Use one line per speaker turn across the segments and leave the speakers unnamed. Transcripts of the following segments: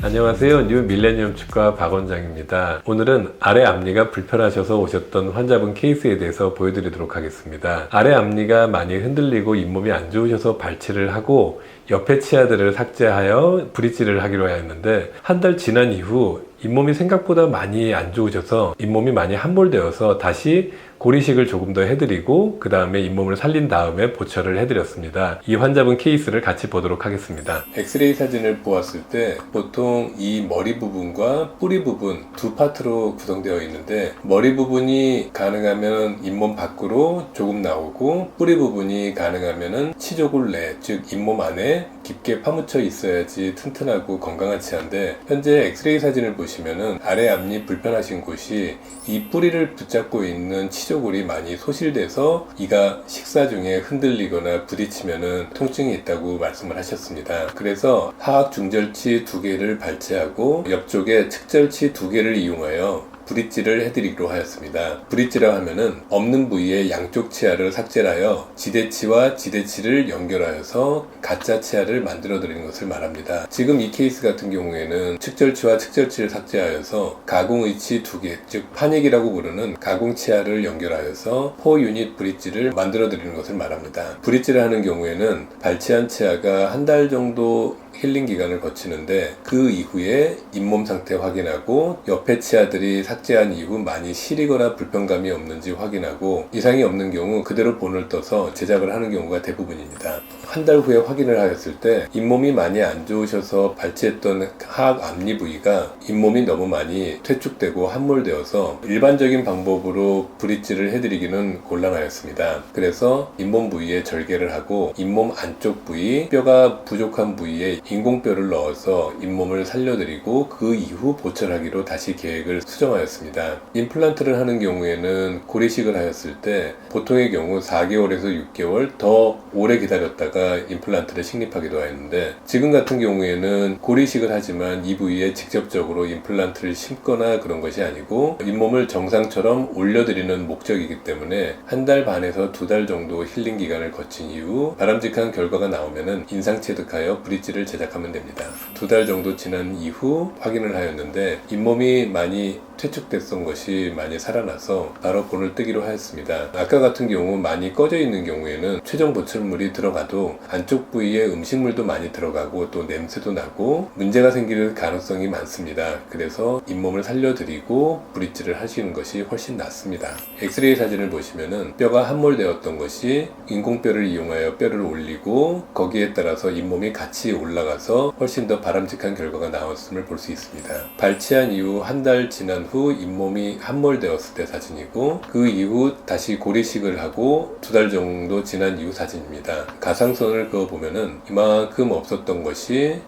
안녕하세요. 뉴 밀레니엄 치과 박 원장입니다. 오늘은 아래 앞니가 불편하셔서 오셨던 환자분 케이스에 대해서 보여드리도록 하겠습니다. 아래 앞니가 많이 흔들리고 잇몸이 안 좋으셔서 발치를 하고 옆에 치아들을 삭제하여 브릿지를 하기로 하였는데, 한 달 지난 이후 잇몸이 생각보다 많이 안 좋으셔서 잇몸이 많이 함몰되어서 다시 고리식을 조금 더 해드리고 그 다음에 잇몸을 살린 다음에 보철을 해드렸습니다. 이 환자분 케이스를 같이 보도록 하겠습니다. 엑스레이 사진을 보았을 때 보통 이 머리 부분과 뿌리 부분 두 파트로 구성되어 있는데, 머리 부분이 가능하면 잇몸 밖으로 조금 나오고 뿌리 부분이 가능하면 치조골 내, 즉 잇몸 안에 깊게 파묻혀 있어야지 튼튼하고 건강한 치아인데, 현재 엑스레이 사진을 보시면은 아래 앞니 불편하신 곳이 이 뿌리를 붙잡고 있는 치조골이 많이 소실돼서 이가 식사 중에 흔들리거나 부딪히면은 통증이 있다고 말씀을 하셨습니다. 그래서 하악 중절치 2개를 발치하고 옆쪽에 측절치 2개를 이용하여 브릿지를 해드리기로 하였습니다. 브릿지라 하면은 없는 부위에 양쪽 치아를 삭제하여 지대치와 지대치를 연결하여서 가짜 치아를 만들어 드리는 것을 말합니다. 지금 이 케이스 같은 경우에는 측절치와 측절치를 삭제하여서 가공의치 2개, 즉 판익이라고 부르는 가공 치아를 연결하여서 4유닛 브릿지를 만들어 드리는 것을 말합니다. 브릿지를 하는 경우에는 발치한 치아가 한 달 정도 힐링 기간을 거치는데, 그 이후에 잇몸 상태 확인하고 옆에 치아들이 삭제한 이후 많이 시리거나 불편감이 없는지 확인하고 이상이 없는 경우 그대로 본을 떠서 제작을 하는 경우가 대부분입니다. 한 달 후에 확인을 하였을 때 잇몸이 많이 안 좋으셔서 발치했던 하악 앞니 부위가 잇몸이 너무 많이 퇴축되고 함몰되어서 일반적인 방법으로 브릿지를 해드리기는 곤란하였습니다. 그래서 잇몸 부위에 절개를 하고 잇몸 안쪽 부위, 뼈가 부족한 부위에 인공뼈를 넣어서 잇몸을 살려드리고 그 이후 보철하기로 다시 계획을 수정하였습니다. 임플란트를 하는 경우에는 고리식을 하였을 때 보통의 경우 4개월에서 6개월 더 오래 기다렸다가 임플란트를 식립하기도 하였는데, 지금 같은 경우에는 고리식을 하지만 이 부위에 직접적으로 임플란트를 심거나 그런 것이 아니고 잇몸을 정상처럼 올려드리는 목적이기 때문에 한 달 반에서 2달 정도 힐링 기간을 거친 이후 바람직한 결과가 나오면은 인상체득하여 브릿지를 제작하면 됩니다. 2달 정도 지난 이후 확인을 하였는데 잇몸이 많이 퇴축됐던 것이 많이 살아나서 바로 본을 뜨기로 하였습니다. 아까 같은 경우 많이 꺼져 있는 경우에는 최종 보철물이 들어가도 안쪽 부위에 음식물도 많이 들어가고 또 냄새도 나고 문제가 생길 가능성이 많습니다. 그래서 잇몸을 살려드리고 브릿지를 하시는 것이 훨씬 낫습니다. 엑스레이 사진을 보시면은 뼈가 함몰되었던 것이 인공뼈를 이용하여 뼈를 올리고 거기에 따라서 잇몸이 같이 올라가서 훨씬 더 바람직한 결과가 나왔음을 볼 수 있습니다. 발치한 이후 한 달 지난 후 잇몸이 함몰되었을 때 사진이고, 그 이후 다시 고리식을 하고 2달 정도 지난 이후 사진입니다. 가상선을 그어 보면은 이만큼 없었던 것이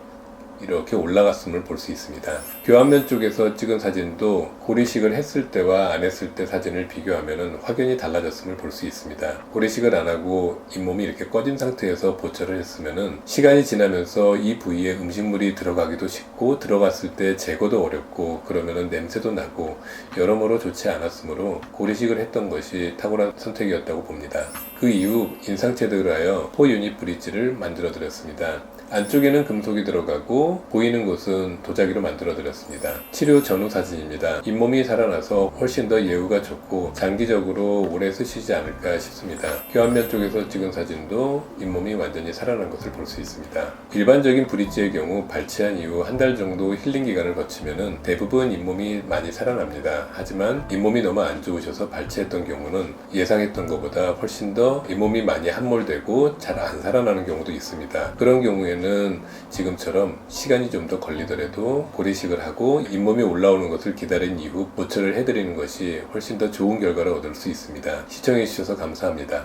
이렇게 올라갔음을 볼 수 있습니다. 교환면 쪽에서 찍은 사진도 고리식을 했을 때와 안 했을 때 사진을 비교하면 확연히 달라졌음을 볼 수 있습니다. 고리식을 안 하고 잇몸이 이렇게 꺼진 상태에서 보철을 했으면 시간이 지나면서 이 부위에 음식물이 들어가기도 쉽고 들어갔을 때 제거도 어렵고 그러면 냄새도 나고 여러모로 좋지 않았으므로 고리식을 했던 것이 탁월한 선택이었다고 봅니다. 그 이후 인상체득을 하여 4유닛 브릿지를 만들어 드렸습니다. 안쪽에는 금속이 들어가고 보이는 곳은 도자기로 만들어 드렸습니다. 치료 전후 사진입니다. 잇몸이 살아나서 훨씬 더 예후가 좋고 장기적으로 오래 쓰시지 않을까 싶습니다. 교환면 쪽에서 찍은 사진도 잇몸이 완전히 살아난 것을 볼 수 있습니다. 일반적인 브릿지의 경우 발치한 이후 한 달 정도 힐링 기간을 거치면은 대부분 잇몸이 많이 살아납니다. 하지만 잇몸이 너무 안 좋으셔서 발치했던 경우는 예상했던 것보다 훨씬 더 잇몸이 많이 함몰되고 잘 안 살아나는 경우도 있습니다. 그런 경우에는 지금처럼 시간이 좀 더 걸리더라도 고리식을 하고 잇몸이 올라오는 것을 기다린 이후 보철을 해드리는 것이 훨씬 더 좋은 결과를 얻을 수 있습니다. 시청해 주셔서 감사합니다.